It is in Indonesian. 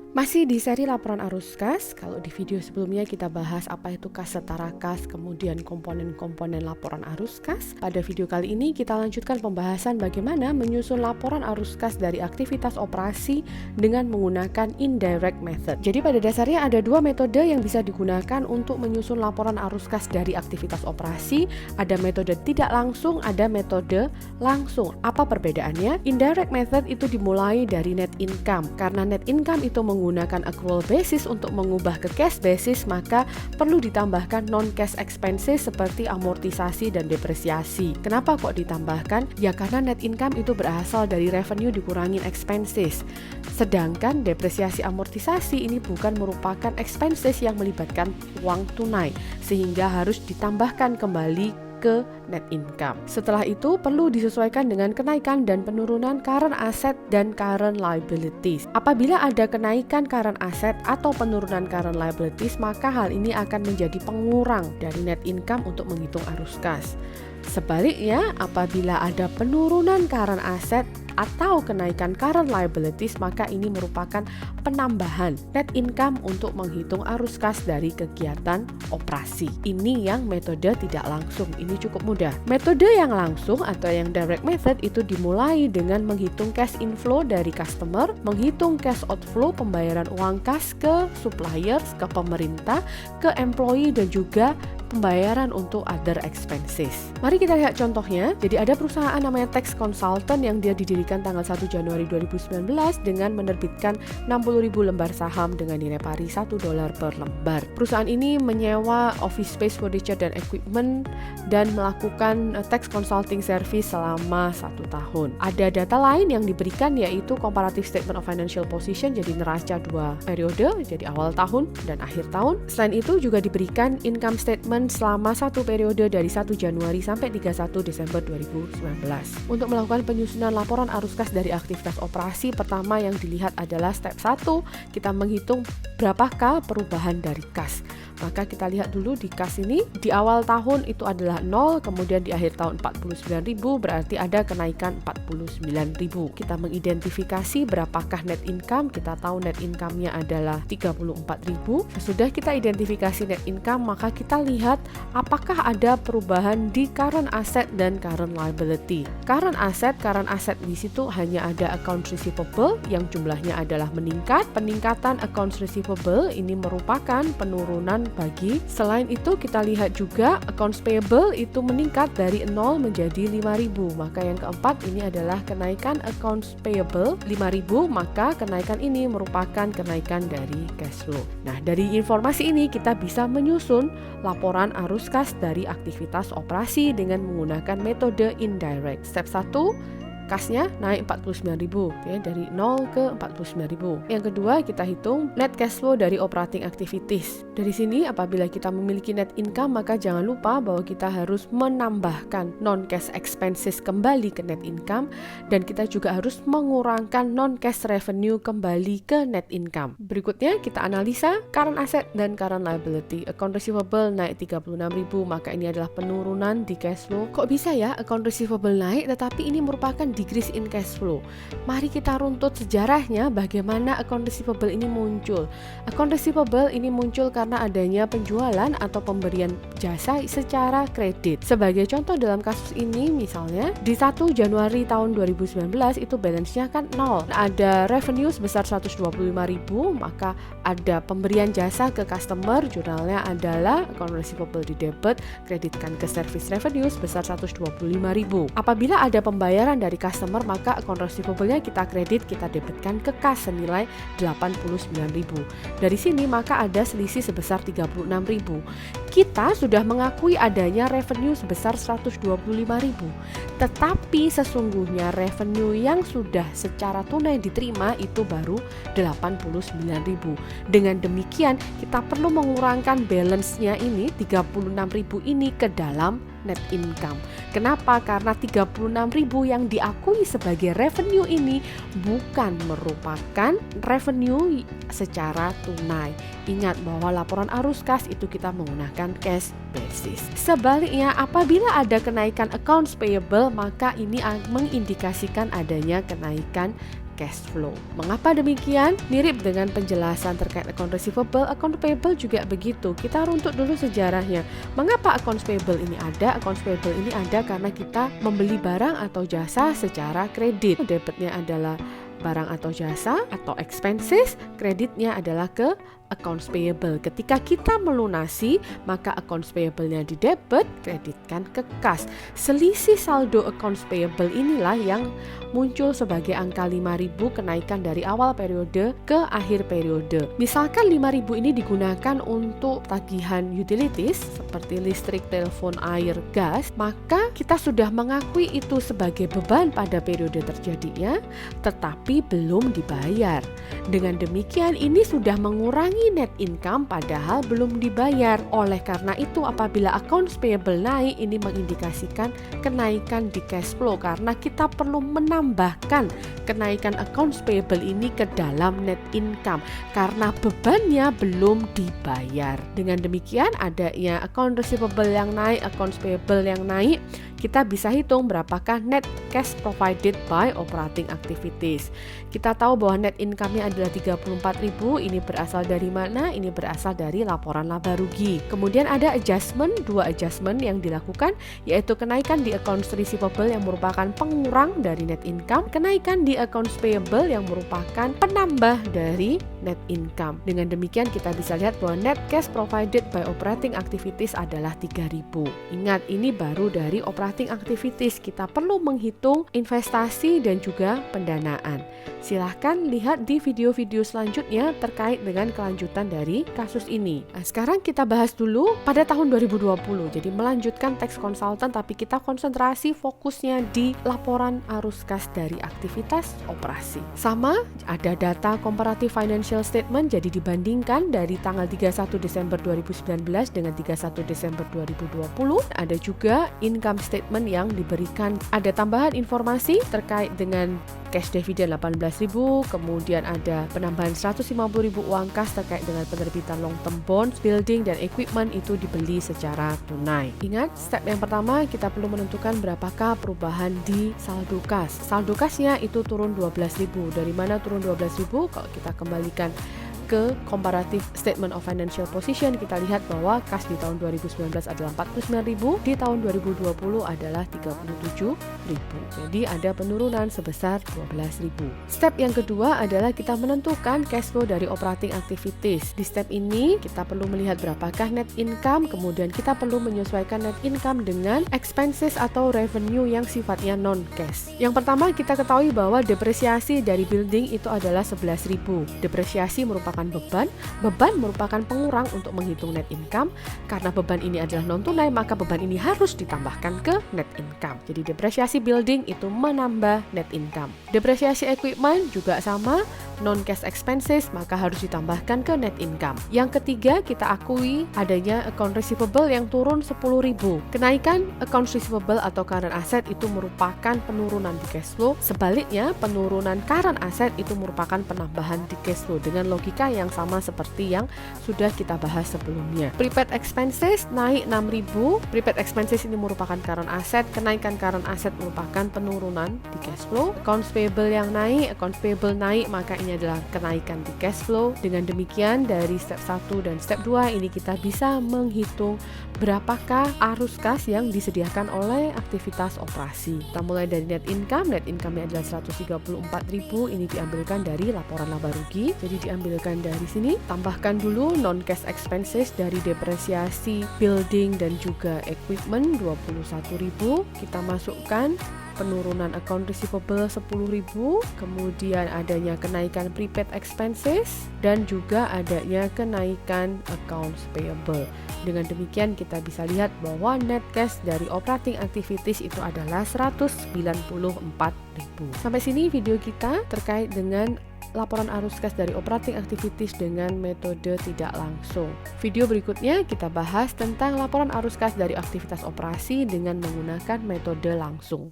Masih di seri laporan arus kas. Kalau di video sebelumnya kita bahas apa itu kas setara kas, kemudian komponen-komponen laporan arus kas. Pada video kali ini kita lanjutkan pembahasan bagaimana menyusun laporan arus kas dari aktivitas operasi dengan menggunakan indirect method. Jadi pada dasarnya ada dua metode yang bisa digunakan untuk menyusun laporan arus kas dari aktivitas operasi. Ada metode tidak langsung, ada metode langsung. Apa perbedaannya? Indirect method itu dimulai dari net income. Karena net income itu menggunakan accrual basis untuk mengubah ke cash basis, maka perlu ditambahkan non-cash expenses seperti amortisasi dan depresiasi. Kenapa kok ditambahkan? Ya karena net income itu berasal dari revenue dikurangin expenses. Sedangkan depresiasi amortisasi ini bukan merupakan expenses yang melibatkan uang tunai, sehingga harus ditambahkan kembali ke net income. Setelah itu perlu disesuaikan dengan kenaikan dan penurunan current asset dan current liabilities. Apabila ada kenaikan current asset atau penurunan current liabilities, maka hal ini akan menjadi pengurang dari net income untuk menghitung arus kas. Sebaliknya, apabila ada penurunan current asset atau kenaikan current liabilities, maka ini merupakan penambahan net income untuk menghitung arus kas dari kegiatan operasi. Ini yang metode tidak langsung, ini cukup mudah. Metode yang langsung atau yang direct method itu dimulai dengan menghitung cash inflow dari customer, menghitung cash outflow pembayaran uang kas ke suppliers, ke pemerintah, ke employee, dan juga pembayaran untuk other expenses. Mari kita lihat contohnya. Jadi ada perusahaan namanya Tax Consultant yang dia didirikan tanggal 1 Januari 2019 dengan menerbitkan 60.000 lembar saham dengan nilai pari $1 per lembar. Perusahaan ini menyewa office space, furniture, dan equipment dan melakukan tax consulting service selama 1 tahun. Ada data lain yang diberikan yaitu comparative statement of financial position, jadi neraca 2 periode, jadi awal tahun dan akhir tahun. Selain itu juga diberikan income statement selama 1 periode dari 1 Januari sampai 31 Desember 2019. Untuk melakukan penyusunan laporan arus kas dari aktivitas operasi, pertama yang dilihat adalah step 1, kita menghitung berapakah perubahan dari kas. Maka kita lihat dulu di kas ini, di awal tahun itu adalah 0, kemudian di akhir tahun 49.000, berarti ada kenaikan 49.000. Kita mengidentifikasi berapakah net income, kita tahu net income-nya adalah 34.000. Sesudah kita identifikasi net income, maka kita lihat apakah ada perubahan di current asset dan current liability. Current asset di situ hanya ada accounts receivable yang jumlahnya adalah meningkat. Peningkatan accounts receivable ini merupakan penurunan bagi. Selain itu kita lihat juga accounts payable itu meningkat dari 0 menjadi 5.000. Maka yang keempat ini adalah kenaikan accounts payable 5.000, maka kenaikan ini merupakan kenaikan dari cash flow. Nah, dari informasi ini kita bisa menyusun laporan arus kas dari aktivitas operasi dengan menggunakan metode indirect. Step 1, kasnya naik 49.000 ya, dari 0 ke 49.000. Yang kedua, kita hitung net cash flow dari operating activities. Dari sini apabila kita memiliki net income, maka jangan lupa bahwa kita harus menambahkan non-cash expenses kembali ke net income, dan kita juga harus mengurangkan non-cash revenue kembali ke net income. Berikutnya kita analisa current asset dan current liability. Account receivable naik 36.000, maka ini adalah penurunan di cash flow. Kok bisa ya account receivable naik tetapi ini merupakan decrease in cash flow? Mari kita runtut sejarahnya bagaimana account receivable ini muncul. Account receivable ini muncul karena adanya penjualan atau pemberian jasa secara kredit. Sebagai contoh dalam kasus ini, misalnya di 1 Januari tahun 2019 itu balance-nya kan 0. Ada revenue sebesar 125.000, maka ada pemberian jasa ke customer, jurnalnya adalah account receivable di debit, kreditkan ke service revenue sebesar 125.000. Apabila ada pembayaran dari customer, maka account receivable-nya kita kredit, kita debitkan ke kas senilai 89.000. Dari sini maka ada selisih sebesar 36.000. Kita sudah mengakui adanya revenue sebesar 125.000, tetapi sesungguhnya revenue yang sudah secara tunai diterima itu baru 89.000. Dengan demikian kita perlu mengurangkan balance-nya ini 36.000 ini ke dalam net income. Kenapa? Karena 36.000 yang diakui sebagai revenue ini bukan merupakan revenue secara tunai. Ingat bahwa laporan arus kas itu kita menggunakan cash basis. Sebaliknya, apabila ada kenaikan accounts payable, maka ini mengindikasikan adanya kenaikan cash flow. Mengapa demikian? Mirip dengan penjelasan terkait account receivable, account payable juga begitu. Kita runtut dulu sejarahnya. Mengapa accounts payable ini ada? Accounts payable ini ada karena kita membeli barang atau jasa secara kredit. Debitnya adalah barang atau jasa atau expenses, kreditnya adalah ke accounts payable. Ketika kita melunasi, maka accounts payable-nya di debit, kreditkan ke kas. Selisih saldo accounts payable inilah yang muncul sebagai angka 5.000 kenaikan dari awal periode ke akhir periode. Misalkan 5.000 ini digunakan untuk tagihan utilities seperti listrik, telepon, air, gas, maka kita sudah mengakui itu sebagai beban pada periode terjadinya, tetapi belum dibayar. Dengan demikian ini sudah mengurangi net income padahal belum dibayar. Oleh karena itu apabila accounts payable naik, ini mengindikasikan kenaikan di cash flow karena kita perlu menambahkan kenaikan accounts payable ini ke dalam net income karena bebannya belum dibayar. Dengan demikian adanya account receivable yang naik, accounts payable yang naik, kita bisa hitung berapakah net cash provided by operating activities. Kita tahu bahwa net income-nya adalah 34.000. Ini berasal dari mana? Ini berasal dari laporan laba rugi. Kemudian ada adjustment, 2 adjustment yang dilakukan, yaitu kenaikan di accounts receivable yang merupakan pengurang dari net income, kenaikan di accounts payable yang merupakan penambah dari net income. Dengan demikian kita bisa lihat bahwa net cash provided by operating activities adalah 3.000. Ingat, ini baru dari operating activities. Kita perlu menghitung investasi dan juga pendanaan. Silahkan lihat di video-video selanjutnya terkait dengan kelanjutan dari kasus ini. Nah, sekarang kita bahas dulu pada tahun 2020. Jadi melanjutkan tax consultant, tapi kita konsentrasi fokusnya di laporan arus kas dari aktivitas operasi. Sama, ada data comparative financial statement, jadi dibandingkan dari tanggal 31 Desember 2019 dengan 31 Desember 2020. Ada juga income statement yang diberikan. Ada tambahan informasi terkait dengan cash dividend 18.000, kemudian ada penambahan 150.000 uang kas terkait dengan penerbitan long term bonds, building dan equipment itu dibeli secara tunai. Ingat, step yang pertama kita perlu menentukan berapakah perubahan di saldo kas. Saldo kasnya itu turun 12.000. Dari mana turun 12.000? Kalau kita kembalikan ke comparative statement of financial position, kita lihat bahwa kas di tahun 2019 adalah 49.000, di tahun 2020 adalah 37.000. Jadi ada penurunan sebesar 12.000. Step yang kedua adalah kita menentukan cash flow dari operating activities. Di step ini kita perlu melihat berapakah net income, kemudian kita perlu menyesuaikan net income dengan expenses atau revenue yang sifatnya non cash. Yang pertama kita ketahui bahwa depresiasi dari building itu adalah 11.000. Depresiasi merupakan beban merupakan pengurang untuk menghitung net income. Karena beban ini adalah non tunai, maka beban ini harus ditambahkan ke net income. Jadi depresiasi building itu menambah net income. Depresiasi equipment juga sama, non cash expenses, maka harus ditambahkan ke net income. Yang ketiga, kita akui adanya account receivable yang turun 10.000. Kenaikan account receivable atau current asset itu merupakan penurunan di cash flow. Sebaliknya, penurunan current asset itu merupakan penambahan di cash flow dengan logika yang sama seperti yang sudah kita bahas sebelumnya. Prepaid expenses naik 6.000. Prepaid expenses ini merupakan current asset. Kenaikan current asset merupakan penurunan di cash flow. Accounts payable yang naik, accounts payable naik, maka ini adalah kenaikan di cash flow. Dengan demikian dari step 1 dan step 2 ini kita bisa menghitung berapakah arus kas yang disediakan oleh aktivitas operasi. Kita mulai dari net income nya adalah 134.000, ini diambilkan dari laporan laba rugi. Jadi diambilkan dari sini, tambahkan dulu non cash expenses dari depresiasi building dan juga equipment 21.000. Kita masukkan penurunan account receivable 10.000, kemudian adanya kenaikan prepaid expenses dan juga adanya kenaikan accounts payable. Dengan demikian kita bisa lihat bahwa net cash dari operating activities itu adalah 194.000. Sampai sini video kita terkait dengan laporan arus kas dari operating activities dengan metode tidak langsung. Video berikutnya kita bahas tentang laporan arus kas dari aktivitas operasi dengan menggunakan metode langsung.